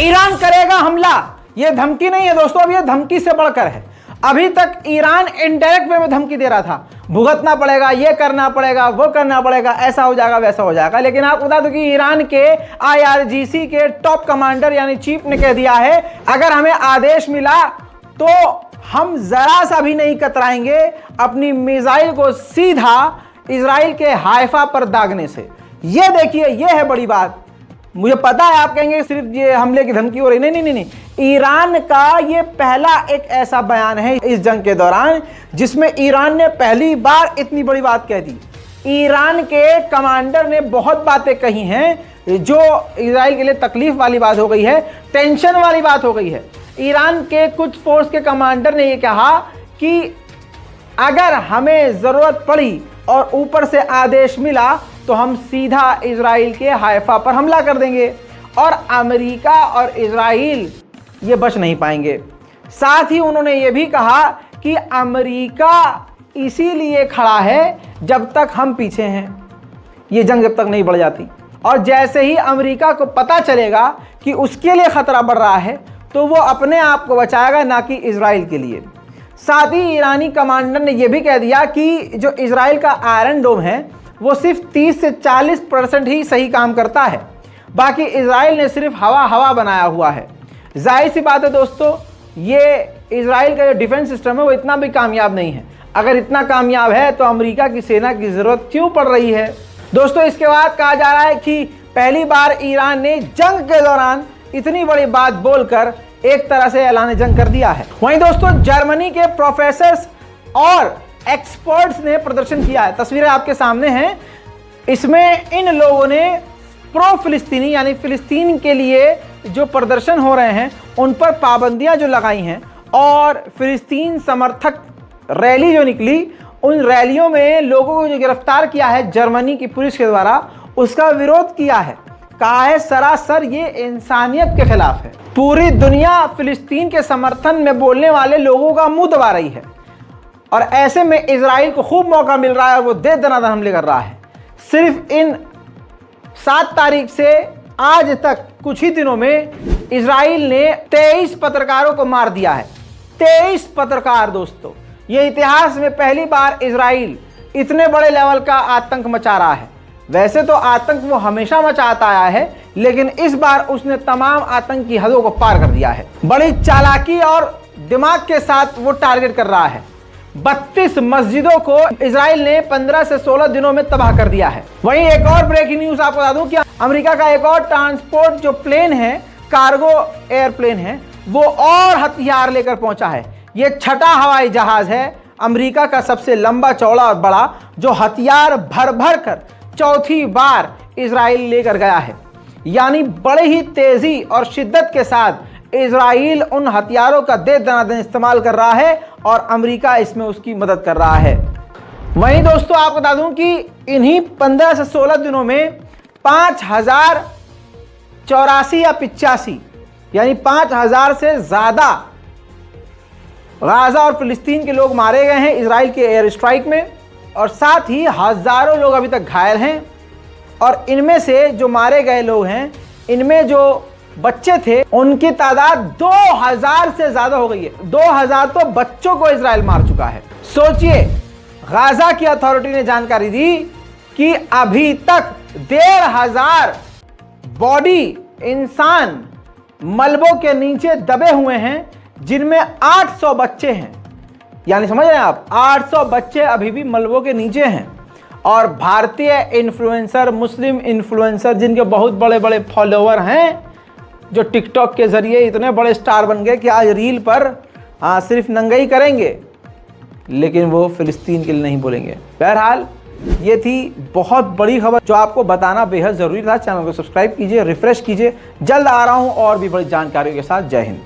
Iran करेगा हमला, यह धमकी नहीं है दोस्तों, अब यह धमकी से बढ़कर है। अभी तक ईरान इनडायरेक्ट वे में धमकी दे रहा था, भुगतना पड़ेगा, ये करना पड़ेगा, वो करना पड़ेगा, ऐसा हो जाएगा, वैसा हो जाएगा। लेकिन आपको बता दूं कि ईरान के IRGC के टॉप कमांडर यानी चीफ ने कह दिया है, अगर हमें आदेश मिला तो हम जरा सा भी नहीं कतराएंगे अपनी मिसाइल को सीधा इजराइल के हाइफा पर दागने से। ये देखिए, ये है बड़ी बात। मुझे पता है आप कहेंगे सिर्फ ये हमले की धमकी हो रही, नहीं। ईरान का ये पहला एक ऐसा बयान है इस जंग के दौरान जिसमें ईरान ने पहली बार इतनी बड़ी बात कह दी। ईरान के कमांडर ने बहुत बातें कही हैं जो इजराइल के लिए तकलीफ वाली बात हो गई है, टेंशन वाली बात हो गई है। ईरान के कुछ फोर्स के कमांडर ने ये कहा कि अगर हमें जरूरत पड़ी और ऊपर से आदेश मिला तो हम सीधा इजराइल के हाइफा पर हमला कर देंगे और अमेरिका और इजराइल ये बच नहीं पाएंगे। साथ ही उन्होंने ये भी कहा कि अमेरिका इसीलिए खड़ा है जब तक हम पीछे हैं, ये जंग जब तक नहीं बढ़ जाती। और जैसे ही अमेरिका को पता चलेगा कि उसके लिए खतरा बढ़ रहा है तो वो अपने आप को बचाएगा, ना कि इजराइल के लिए। साथ ही ईरानी कमांडर ने यह भी कह दिया कि जो इजराइल का आयरन डोम है वो सिर्फ 30 से 40% ही सही काम करता है, बाकी इजराइल ने सिर्फ हवा बनाया हुआ है। जाहिर सी बात है दोस्तों, ये इजराइल का जो डिफेंस सिस्टम है वो इतना भी कामयाब नहीं है। अगर इतना कामयाब है तो अमेरिका की सेना की जरूरत क्यों पड़ रही है दोस्तों। इसके बाद कहा जा रहा है कि पहली बार ईरान ने जंग के दौरान इतनी बड़ी बात बोलकर एक तरह से ऐलान जंग कर दिया है। वहीं दोस्तों जर्मनी के प्रोफेसर्स और एक्सपर्ट्स ने प्रदर्शन किया है, तस्वीरें आपके सामने हैं। इसमें इन लोगों ने प्रो फिलिस्तीनी यानी फिलिस्तीन के लिए जो प्रदर्शन हो रहे हैं उन पर पाबंदियां जो लगाई हैं और फिलिस्तीन समर्थक रैली जो निकली, उन रैलियों में लोगों को जो गिरफ्तार किया है जर्मनी की पुलिस के द्वारा, उसका विरोध किया है। कहा है सरासर ये इंसानियत के खिलाफ है। पूरी दुनिया फिलिस्तीन के समर्थन में बोलने वाले लोगों का मुंह दबा रही है और ऐसे में इजराइल को खूब मौका मिल रहा है और वो दे दनादन हमले कर रहा है। सिर्फ इन 7 तारीख से आज तक कुछ ही दिनों में इजराइल ने 23 पत्रकारों को मार दिया है। 23 पत्रकार दोस्तों, ये इतिहास में पहली बार इजराइल इतने बड़े लेवल का आतंक मचा रहा है। वैसे तो आतंक वो हमेशा मचाता आया है, लेकिन इस बार उसने तमाम आतंक की हदों को पार कर दिया है। बड़ी चालाकी और दिमाग के साथ वो टारगेट कर रहा है। 32 मस्जिदों को इजराइल ने 15 से 16 दिनों में तबाह कर दिया है। वहीं एक और ब्रेकिंग न्यूज आपको बता दूं कि अमेरिका का एक और ट्रांसपोर्ट जो प्लेन है, कार्गो एयरप्लेन है, वो और हथियार लेकर पहुंचा है। ये 6ठा हवाई जहाज है अमेरिका का, सबसे लंबा चौड़ा और बड़ा, जो हथियार भर भर कर चौथी बार इजराइल लेकर गया है। यानी बड़े ही तेजी और शिद्दत के साथ इजराइल उन हथियारों का दे दनादन इस्तेमाल कर रहा है और अमेरिका इसमें उसकी मदद कर रहा है। वहीं दोस्तों आपको बता दूं कि इन्हीं 15 से 16 दिनों में 5084 या 85 यानी 5000 से ज्यादा गाजा और फिलिस्तीन के लोग मारे गए हैं इजराइल के एयर स्ट्राइक में, और साथ ही हजारों लोग अभी तक घायल हैं। और इनमें से जो मारे गए लोग हैं, इनमें जो बच्चे थे उनकी तादाद 2000 से ज्यादा हो गई है। 2000 तो बच्चों को इजराइल मार चुका है। सोचिए, गाजा की अथॉरिटी ने जानकारी दी कि अभी तक 1500 बॉडी इंसान मलबों के नीचे दबे हुए हैं, जिनमें 800 बच्चे हैं। यानी समझ रहे हैं आप, 800 बच्चे अभी भी मलबों के नीचे हैं। और भारतीय इन्फ्लुएंसर, मुस्लिम इन्फ्लुएंसर जिनके बहुत बड़े बड़े फॉलोअर हैं, जो टिकटॉक के जरिए इतने बड़े स्टार बन गए कि आज रील पर सिर्फ नंगाई करेंगे, लेकिन वो फिलिस्तीन के लिए नहीं बोलेंगे। बहरहाल ये थी बहुत बड़ी खबर जो आपको बताना बेहद ज़रूरी था। चैनल को सब्सक्राइब कीजिए, रिफ्रेश कीजिए। जल्द आ रहा हूँ और भी बड़ी जानकारियों के साथ। जय हिंद।